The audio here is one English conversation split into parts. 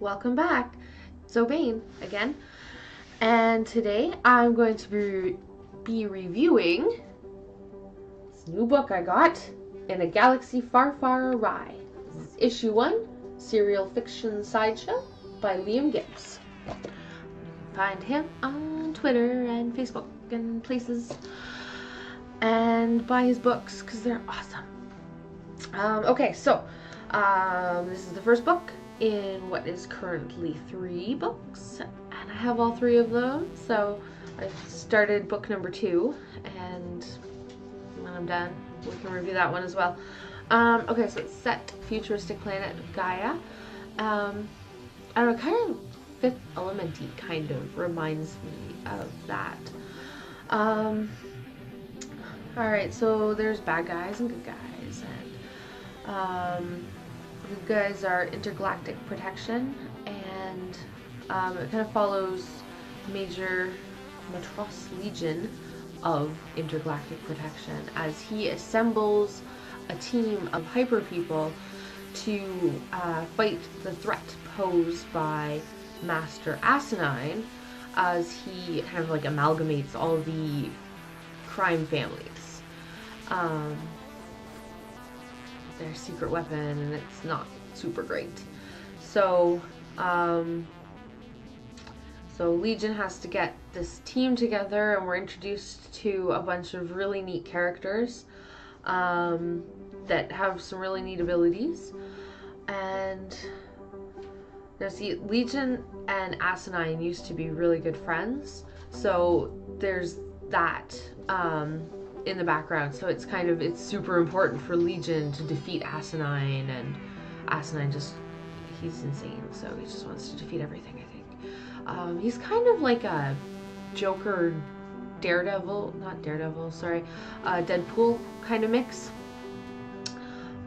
Welcome back. It's O'Bain again, and today I'm going to be reviewing this new book I got in a galaxy far, far awry. This is issue 1, Serial Fiction Sideshow by Liam Gibbs. You can find him on Twitter and Facebook and places, and buy his books because they're awesome. Okay, so this is the first book in what is currently 3 books, and I have all 3 of them, so I've started book number 2, and when I'm done we can review that one as well. Okay, so it's set futuristic planet of Gaia. I don't know, kind of Fifth Element-y kind of reminds me of that. Alright, so there's bad guys and good guys, and good guys are intergalactic protection, and it kind of follows Major Matros Legion of intergalactic protection as he assembles a team of hyper people to fight the threat posed by Master Asinine, as he kind of like amalgamates all the crime families. Their secret weapon, and it's not super great. So Legion has to get this team together, and we're introduced to a bunch of really neat characters that have some really neat abilities. And there's Legion and Asinine used to be really good friends, so there's that in the background. So it's super important for Legion to defeat Asinine, and Asinine he's insane, so he just wants to defeat everything, I think. He's kind of like a Joker, Deadpool kind of mix,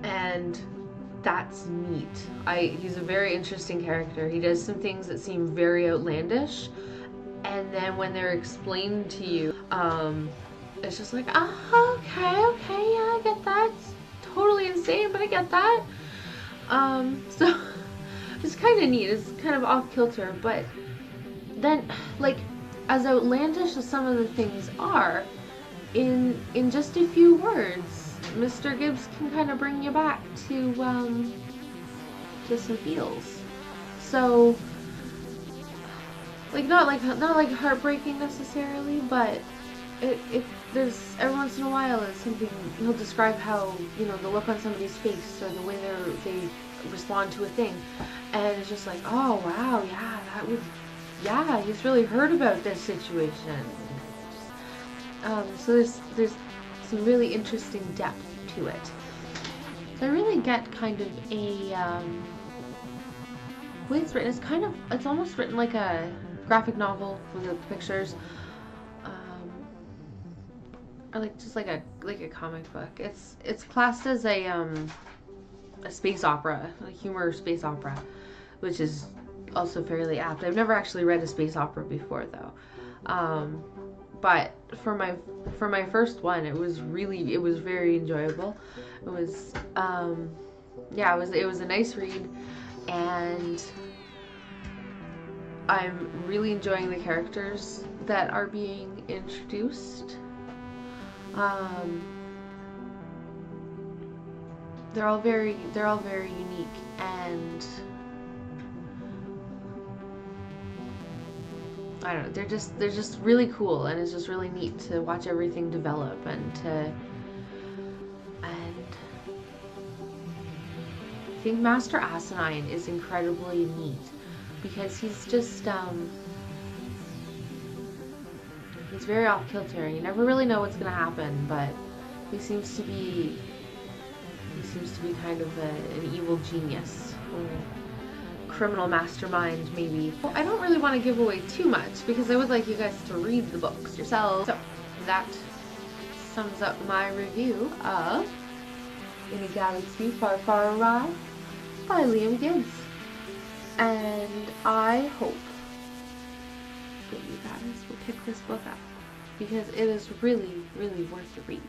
and that's neat. He's a very interesting character. He does some things that seem very outlandish, and then when they're explained to you, it's just like, okay, yeah, I get that. It's totally insane, but I get that. So it's kind of neat. It's kind of off kilter, but then, like, as outlandish as some of the things are, in just a few words, Mr. Gibbs can kind of bring you back to some feels. So, like, not like heartbreaking necessarily, but there's every once in a while it's something he'll describe, how, you know, the look on somebody's face or the way they respond to a thing, and it's just like, oh wow, yeah, he's really heard about this situation. So there's some really interesting depth to it. So I really get kind of a the way it's written. It's almost written like a graphic novel with the pictures, or like just like a comic book. It's classed as a space opera, a humor space opera, which is also fairly apt. I've never actually read a space opera before, though. But for my first one, it was very enjoyable. It was it was a nice read, and I'm really enjoying the characters that are being introduced. They're all very unique, and I don't know, they're just really cool, and it's just really neat to watch everything develop, and I think Master Asinine is incredibly neat because he's just he's very off kilter. You never really know what's gonna happen, but he seems to be kind of an evil genius, or criminal mastermind, maybe. Well, I don't really want to give away too much because I would like you guys to read the books yourselves. So that sums up my review of In a Galaxy Far, Far Awry by Liam Gibbs, and I hope that you guys will pick this book up because it is really, really worth the read.